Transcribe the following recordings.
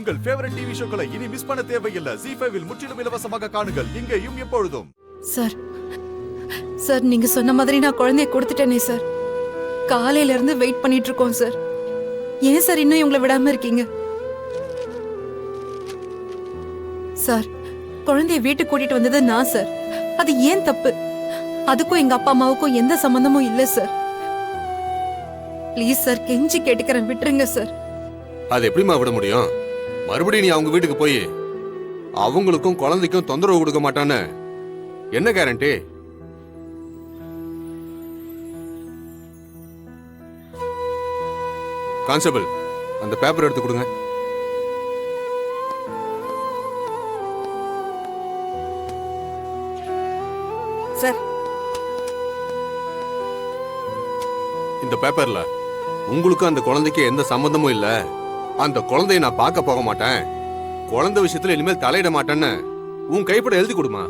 உங்கள் favourite TV ஷோக்களை இனி miss பண்ண தேவையில்லை. ZEE5 இல் முற்றிலும் இலவசமாக காணுங்கள். இங்கேயும் எப்பொழுதும். சார் சார் நீங்க சொன்ன மாதிரி நான் குழந்தைய கொடுத்துட்டேனே சார். காலையில இருந்து வெயிட் பண்ணிட்டு இருக்கோம் சார். ஏன் சார் இன்னும் இவங்களை விடாம இருக்கீங்க? சார் குழந்தைய வீட்டுக்கு கூட்டிட்டு வந்தது நான் சார். அது ஏன் தப்பு? அதுக்கும் எங்க அப்பா அம்மாவுக்கும் எந்த சம்பந்தமும் இல்ல சார். ப்ளீஸ் சார், கெஞ்சி கேட்டுக்கிறேன், விட்டுருங்க சார். அது எப்படிமா விட முடியும்? மறுபடியும் நீ அவங்க வீட்டுக்கு போய் அவங்களுக்கும் குழந்தைக்கும் தொந்தரவு கொடுக்க மாட்டான்னு என்ன கேரண்டி? கான்ஸ்டபிள், அந்த பேப்பர் எடுத்து கொடுங்க. சார், இந்த பேப்பர்ல உங்களுக்கு அந்த குழந்தைக்கு எந்த சம்பந்தமும் இல்ல, அந்த குழந்தைய நான் பார்க்க போக மாட்டேன், குழந்தை விஷயத்துல இனிமேல் தலையிட மாட்டேன்னு உன் கைப்பட எழுதி கொடுமா.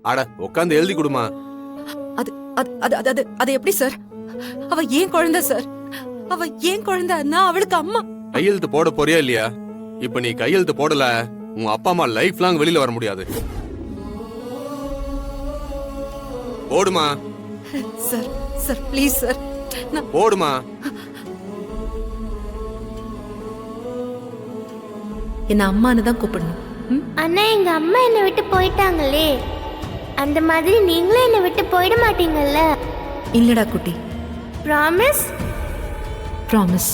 அட உட்காந்து எழுதி கொடுமா. அது அது அது அது எப்படி சார்? அவ ஏன் குழந்தை சார். அவ ஏன் குழந்தை, நான் அவளுக்கு அம்மா. கையெழுத்து போட போறியா இல்லையா? இப்ப நீ கையெழுத்து போடல, உன் அப்பா அம்மா லைஃப் லாங் வெளியில வர முடியாது. போடுமா. சார் சார் ப்ளீஸ் சார், போடுமா. என்ன அம்மான்னு தான் கூப்பிடணும். அண்ணா, எங்க அம்மா என்னை விட்டு போயிட்டாங்களே, அந்த மாதிரி நீங்களும் என்னை விட்டு போயிட மாட்டீங்கல்ல? இல்லடா குட்டி. ப்ராமிஸ்? ப்ராமிஸ்.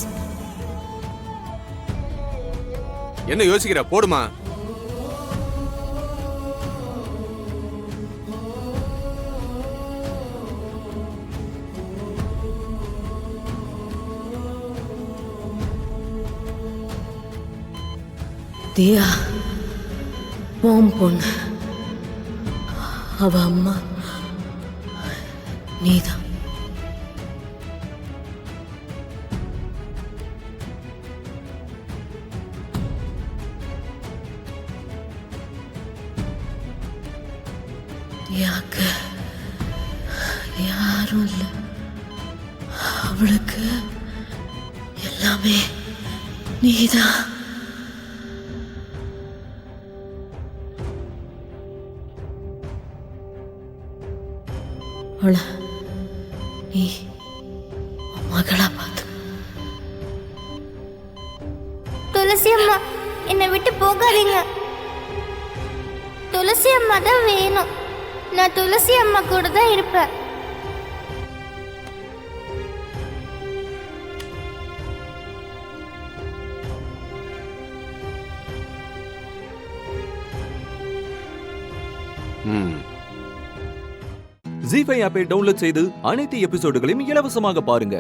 என்ன யோசிக்கிற? போடுமா. தியா உன் பொண்ணு, அவ அம்மா நீதான். தியாக்கு யாரும் இல்லை, அவளுக்கு எல்லாமே நீதான். அவளை நீ மகளா பார்த்து. துளசி அம்மா, என்னை விட்டு போகாதீங்க. துளசி அம்மா தான் வேணும். நான் துளசி அம்மா கூட தான் இருப்பேன். ZEE5 ஆப்பை டவுன்லோட் செய்து அனைத்து எபிசோடுகளையும் இலவசமாக பாருங்க.